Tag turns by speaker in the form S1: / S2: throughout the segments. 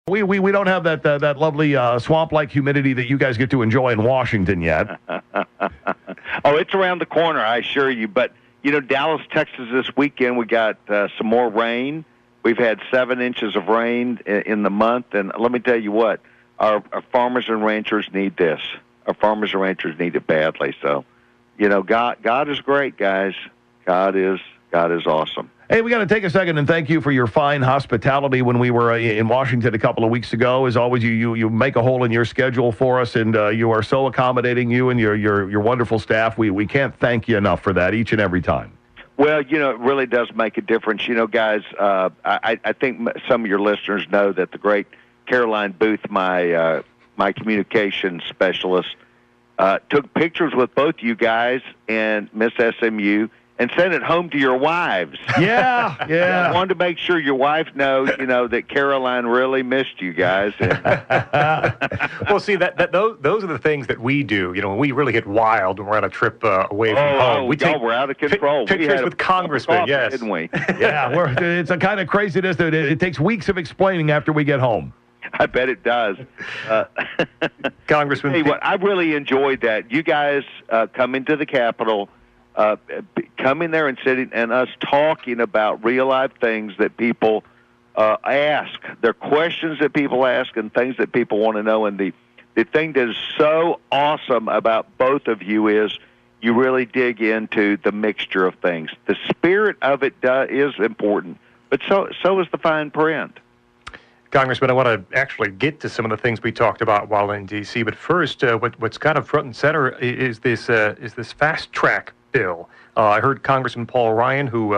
S1: We don't have that lovely swamp-like humidity that you guys get to enjoy in Washington yet.
S2: Oh, it's around the corner, I assure you. But, Dallas, Texas this weekend, we got some more rain. We've had 7 inches of rain in the month. And let me tell you what, our farmers and ranchers need this. Our farmers and ranchers need it badly. So, God is great, guys. God is awesome.
S1: Hey, we got to take a second and thank you for your fine hospitality when we were in Washington a couple of weeks ago. As always, you make a hole in your schedule for us, and you are so accommodating, you and your wonderful staff. We can't thank you enough for that each and every time.
S2: Well, it really does make a difference. Guys, I think some of your listeners know that the great Caroline Booth, my communications specialist, took pictures with both you guys and Miss SMU and send it home to your wives.
S1: Yeah.
S2: I wanted to make sure your wife knows, that Caroline really missed you guys.
S3: Well, see, those are the things that we do. When we really get wild when we're on a trip away from home.
S2: We're out of control.
S3: Pictures with congressmen, yes.
S2: Didn't we?
S1: Yeah, it's a kind of craziness that it takes weeks of explaining after we get home.
S2: I bet it does.
S3: Congressman.
S2: Hey, I really enjoyed that. You guys coming to the Capitol, coming there and sitting and us talking about real-life things that people ask. They're questions that people ask and things that people want to know. And the thing that is so awesome about both of you is you really dig into the mixture of things. The spirit of it is important, but so is the fine print.
S3: Congressman, I want to actually get to some of the things we talked about while in D.C., but first, what's kind of front and center is this fast track bill. I heard Congressman Paul Ryan, who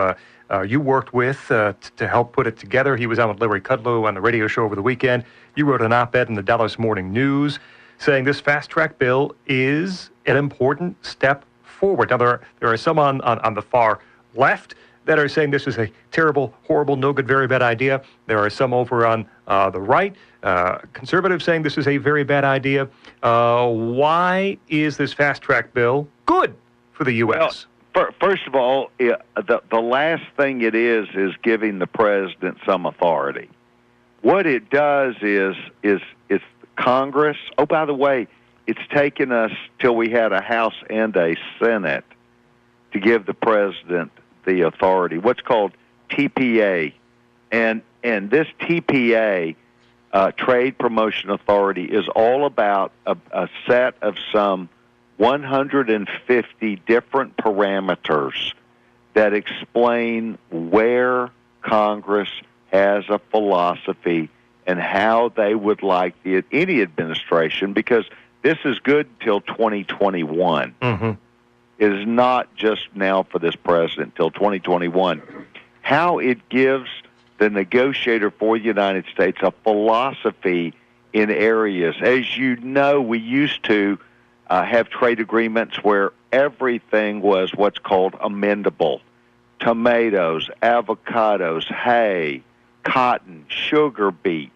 S3: you worked with to help put it together. He was on with Larry Kudlow on the radio show over the weekend. You wrote an op-ed in the Dallas Morning News saying this fast track bill is an important step forward. Now, there are some on the far left that are saying this is a terrible, horrible, no good, very bad idea. There are some over on the right, conservatives, saying this is a very bad idea. Why is this fast track bill good for the U.S.?
S2: Well, first of all, the last thing it is giving the president some authority. What it does is Congress. Oh, by the way, it's taken us till we had a House and a Senate to give the president the authority, what's called TPA. And this TPA, Trade Promotion Authority, is all about a set of some 150 different parameters that explain where Congress has a philosophy and how they would like any administration, because this is good till 2021. Mm-hmm. It is not just now for this president till 2021. How it gives the negotiator for the United States a philosophy in areas. As you know, we used to have trade agreements where everything was what's called amendable. Tomatoes, avocados, hay, cotton, sugar beets.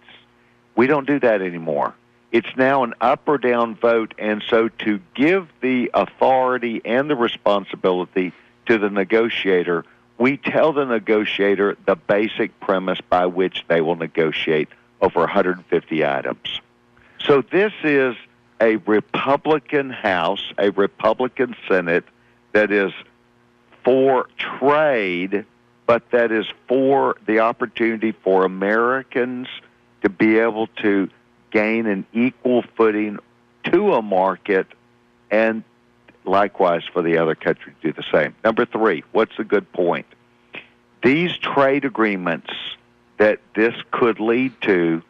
S2: We don't do that anymore. It's now an up or down vote, and so to give the authority and the responsibility to the negotiator, we tell the negotiator the basic premise by which they will negotiate over 150 items. So this is a Republican House, a Republican Senate that is for trade, but that is for the opportunity for Americans to be able to gain an equal footing to a market, and likewise for the other countries to do the same. Number 3, what's a good point? These trade agreements that this could lead to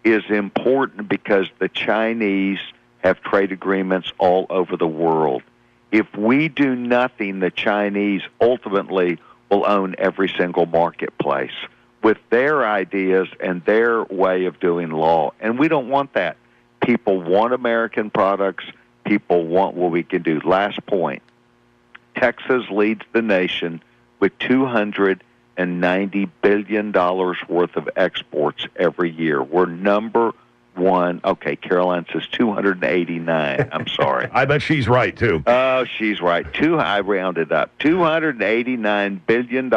S2: is important because the Chinese have trade agreements all over the world. If we do nothing, the Chinese ultimately will own every single marketplace with their ideas and their way of doing law. And we don't want that. People want American products. People want what we can do. Last point. Texas leads the nation with $290 billion worth of exports every year. We're number one. Okay, Caroline says 289. I'm sorry.
S1: I bet she's right, too.
S2: Oh, she's right. I rounded up. $289 billion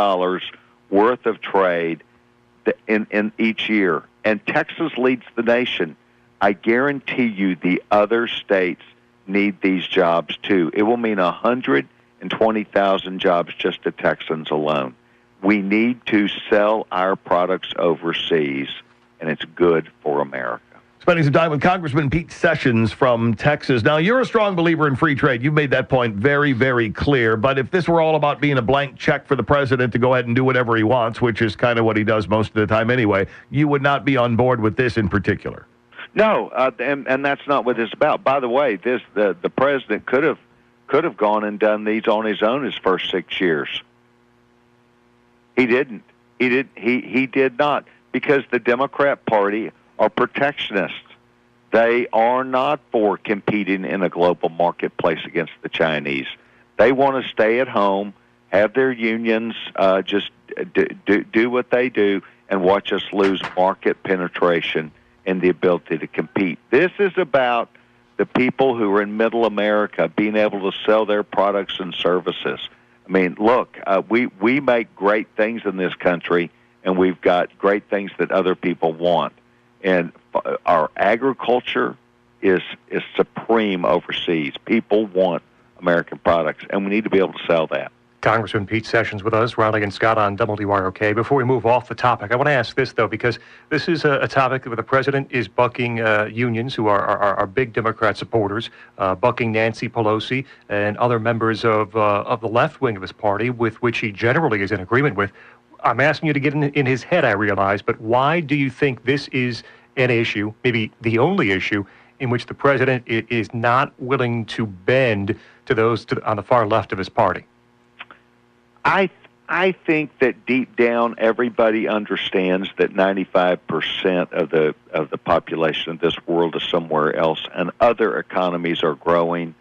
S2: worth of trade in each year. and Texas leads the nation. I guarantee you the other states need these jobs too. It will mean 120,000 jobs just to Texans alone. We need to sell our products overseas, and it's good for America.
S1: Spending some time with Congressman Pete Sessions from Texas. Now, you're a strong believer in free trade. You've made that point very, very clear. But if this were all about being a blank check for the president to go ahead and do whatever he wants, which is kind of what he does most of the time anyway, you would not be on board with this in particular.
S2: No, and that's not what it's about. By the way, the president could have gone and done these on his own his first 6 years. He didn't. He did not, because the Democrat Party are protectionists. They are not for competing in a global marketplace against the Chinese. They want to stay at home, have their unions just do what they do, and watch us lose market penetration and the ability to compete. This is about the people who are in middle America being able to sell their products and services. I mean, look, we make great things in this country, and we've got great things that other people want. And our agriculture is supreme overseas. People want American products, and we need to be able to sell that.
S3: Congressman Pete Sessions with us, Riley and Scott on WROK. Before we move off the topic, I want to ask this, though, because this is a topic where the president is bucking unions who are big Democrat supporters, bucking Nancy Pelosi and other members of the left wing of his party, with which he generally is in agreement with. I'm asking you to get in his head, I realize, but why do you think this is an issue, maybe the only issue, in which the president is not willing to bend to those on the far left of his party?
S2: I think that deep down everybody understands that 95% of the population of this world is somewhere else, and other economies are growing.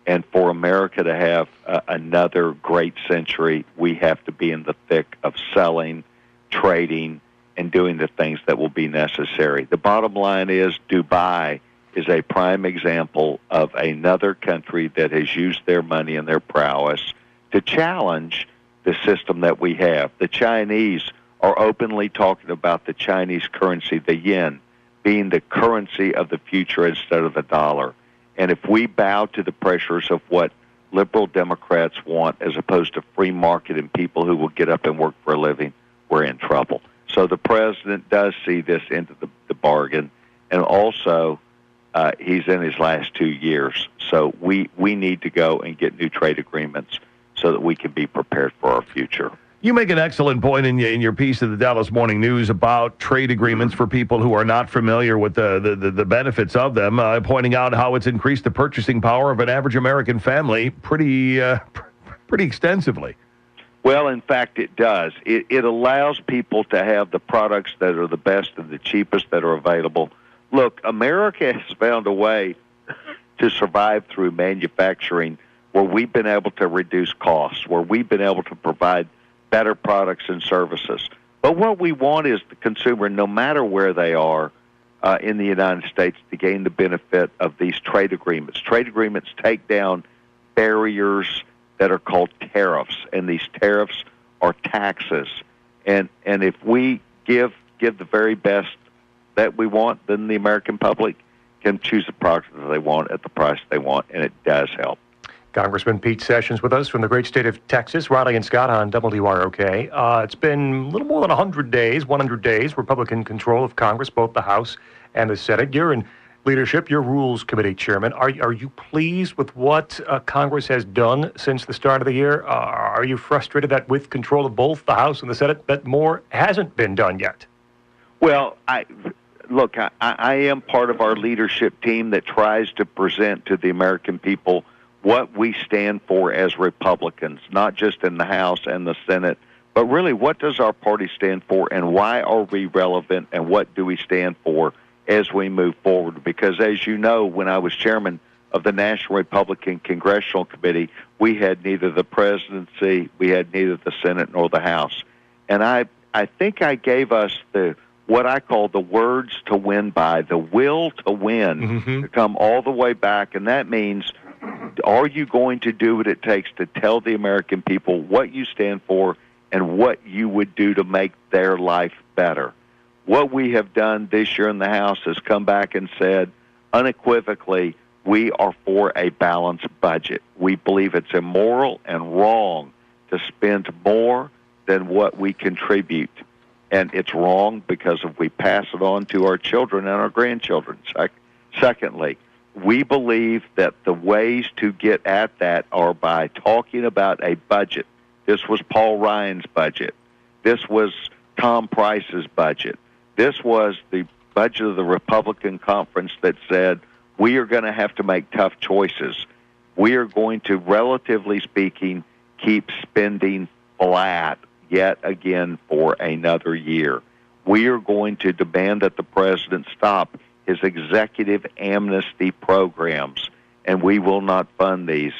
S2: And for America to have another great century, we have to be in the thick of selling, trading, and doing the things that will be necessary. The bottom line is Dubai is a prime example of another country that has used their money and their prowess to challenge the system that we have. The Chinese are openly talking about the Chinese currency, the yen, being the currency of the future instead of the dollar. And if we bow to the pressures of what liberal Democrats want, as opposed to free market and people who will get up and work for a living, we're in trouble. So the president does see this into the bargain, and also he's in his last 2 years. So we need to go and get new trade agreements so that we can be prepared for our future.
S1: You make an excellent point in your piece of the Dallas Morning News about trade agreements for people who are not familiar with the benefits of them, pointing out how it's increased the purchasing power of an average American family pretty extensively.
S2: Well, in fact, it does. It allows people to have the products that are the best and the cheapest that are available. Look, America has found a way to survive through manufacturing where we've been able to reduce costs, where we've been able to provide better products and services. But what we want is the consumer, no matter where they are in the United States, to gain the benefit of these trade agreements. Trade agreements take down barriers that are called tariffs, and these tariffs are taxes. And if we give the very best that we want, then the American public can choose the products that they want at the price they want, and it does help.
S3: Congressman Pete Sessions with us from the great state of Texas. Riley and Scott on WROK. It's been a little more than 100 days, Republican control of Congress, both the House and the Senate. You're in leadership, your Rules Committee chairman. Are you pleased with what Congress has done since the start of the year? Are you frustrated that with control of both the House and the Senate, that more hasn't been done yet?
S2: Well, I am part of our leadership team that tries to present to the American people what we stand for as Republicans, not just in the House and the Senate, but really what does our party stand for and why are we relevant and what do we stand for as we move forward? Because as you know, when I was chairman of the National Republican Congressional Committee, we had neither the presidency, we had neither the Senate nor the House. And I think I gave us what I call the words to win by, the will to win, to come all the way back. And that means, are you going to do what it takes to tell the American people what you stand for and what you would do to make their life better? What we have done this year in the House is come back and said unequivocally, we are for a balanced budget. We believe it's immoral and wrong to spend more than what we contribute. And it's wrong because if we pass it on to our children and our grandchildren. Secondly, we believe that the ways to get at that are by talking about a budget. This was Paul Ryan's budget. This was Tom Price's budget. This was the budget of the Republican conference that said we are going to have to make tough choices. We are going to, relatively speaking, keep spending flat yet again for another year. We are going to demand that the president stop his executive amnesty programs, and we will not fund these.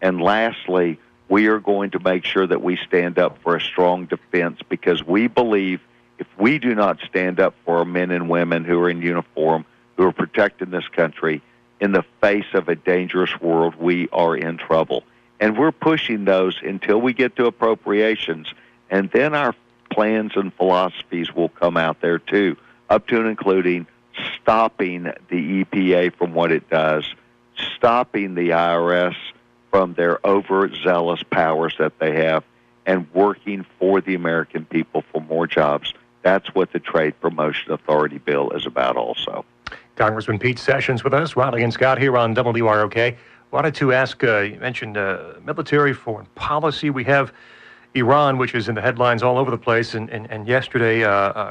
S2: And lastly, we are going to make sure that we stand up for a strong defense, because we believe if we do not stand up for our men and women who are in uniform, who are protecting this country in the face of a dangerous world, we are in trouble. And we're pushing those until we get to appropriations, and then our plans and philosophies will come out there too, up to and including stopping the EPA from what it does, stopping the IRS from their overzealous powers that they have, and working for the American people for more jobs. That's what the Trade Promotion Authority bill is about also.
S3: Congressman Pete Sessions with us, Riley and Scott here on WROK. Wanted to ask, you mentioned military foreign policy. We have Iran, which is in the headlines all over the place, and yesterday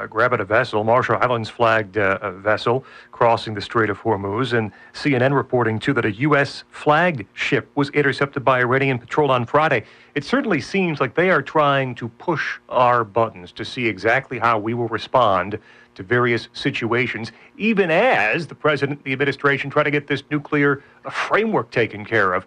S3: grabbed a vessel, Marshall Islands flagged vessel, crossing the Strait of Hormuz, and CNN reporting, too, that a U.S. flagged ship was intercepted by Iranian patrol on Friday. It certainly seems like they are trying to push our buttons to see exactly how we will respond to various situations, even as the president and the administration try to get this nuclear framework taken care of.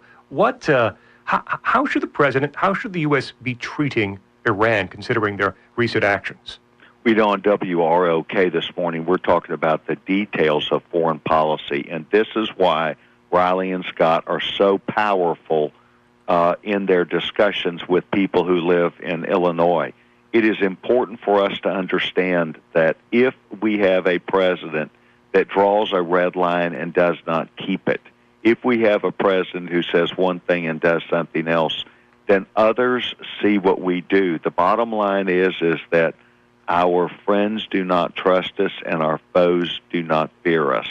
S3: How should the president, how should the U.S. be treating Iran, considering their recent actions?
S2: We know on WROK this morning, we're talking about the details of foreign policy, and this is why Riley and Scott are so powerful in their discussions with people who live in Illinois. It is important for us to understand that if we have a president that draws a red line and does not keep it, if we have a president who says one thing and does something else, then others see what we do. The bottom line is that our friends do not trust us and our foes do not fear us.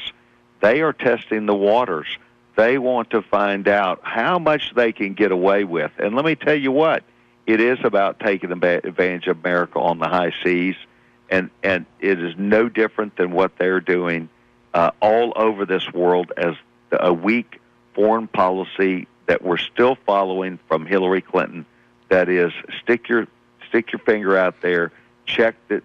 S2: They are testing the waters. They want to find out how much they can get away with. And let me tell you what, it is about taking advantage of America on the high seas, and it is no different than what they're doing all over this world as a weak foreign policy that we're still following from Hillary Clinton. That is, stick your finger out there, check the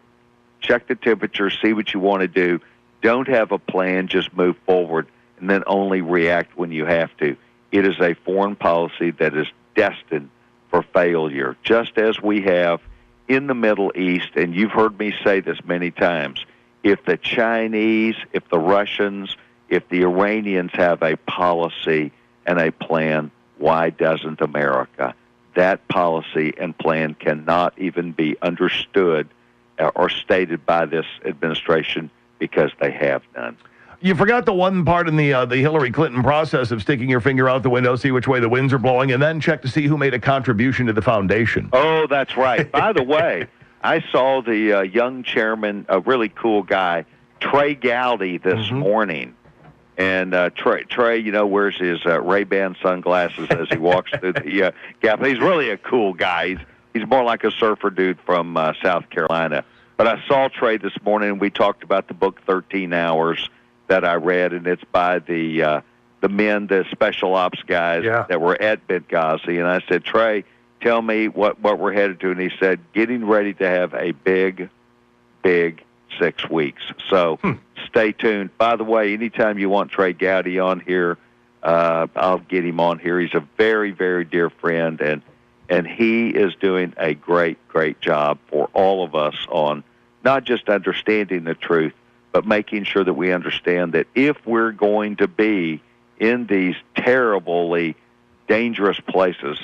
S2: temperature, see what you want to do. Don't have a plan, just move forward, and then only react when you have to. It is a foreign policy that is destined for failure, just as we have in the Middle East. And you've heard me say this many times. If the Chinese, if the Russians, if the Iranians have a policy and a plan, why doesn't America? That policy and plan cannot even be understood or stated by this administration because they have none.
S1: You forgot the one part in the Hillary Clinton process of sticking your finger out the window, see which way the winds are blowing, and then check to see who made a contribution to the foundation.
S2: Oh, that's right. By the way, I saw the young chairman, a really cool guy, Trey Gowdy, this morning. And Trey, wears his Ray-Ban sunglasses as he walks through the gap. He's really a cool guy. He's more like a surfer dude from South Carolina. But I saw Trey this morning, and we talked about the book 13 Hours that I read, and it's by the men, the special ops guys that were at Benghazi. And I said, Trey, tell me what we're headed to. And he said, getting ready to have a big 6 weeks. So stay tuned. By the way, anytime you want Trey Gowdy on here, I'll get him on here. He's a very, very dear friend, and he is doing a great job for all of us on not just understanding the truth, but making sure that we understand that if we're going to be in these terribly dangerous places,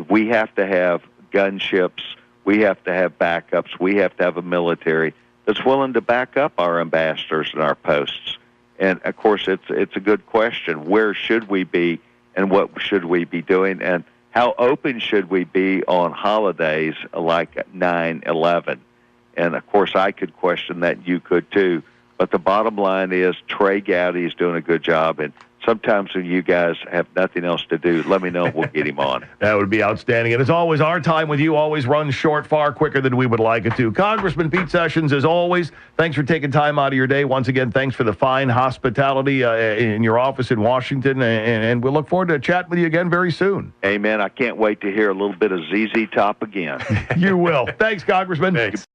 S2: we have to have gunships, we have to have backups, we have to have a military that's willing to back up our ambassadors and our posts. And, of course, it's a good question. Where should we be and what should we be doing? And how open should we be on holidays like 9/11? And, of course, I could question that. You could, too. But the bottom line is Trey Gowdy is doing a good job. And sometimes when you guys have nothing else to do, let me know. We'll get him on.
S1: That would be outstanding. And as always, our time with you always runs short, far quicker than we would like it to. Congressman Pete Sessions, as always, thanks for taking time out of your day. Once again, thanks for the fine hospitality in your office in Washington. And we'll look forward to chatting with you again very soon.
S2: Amen. I can't wait to hear a little bit of ZZ Top again.
S1: You will. Thanks, Congressman.
S3: Thanks.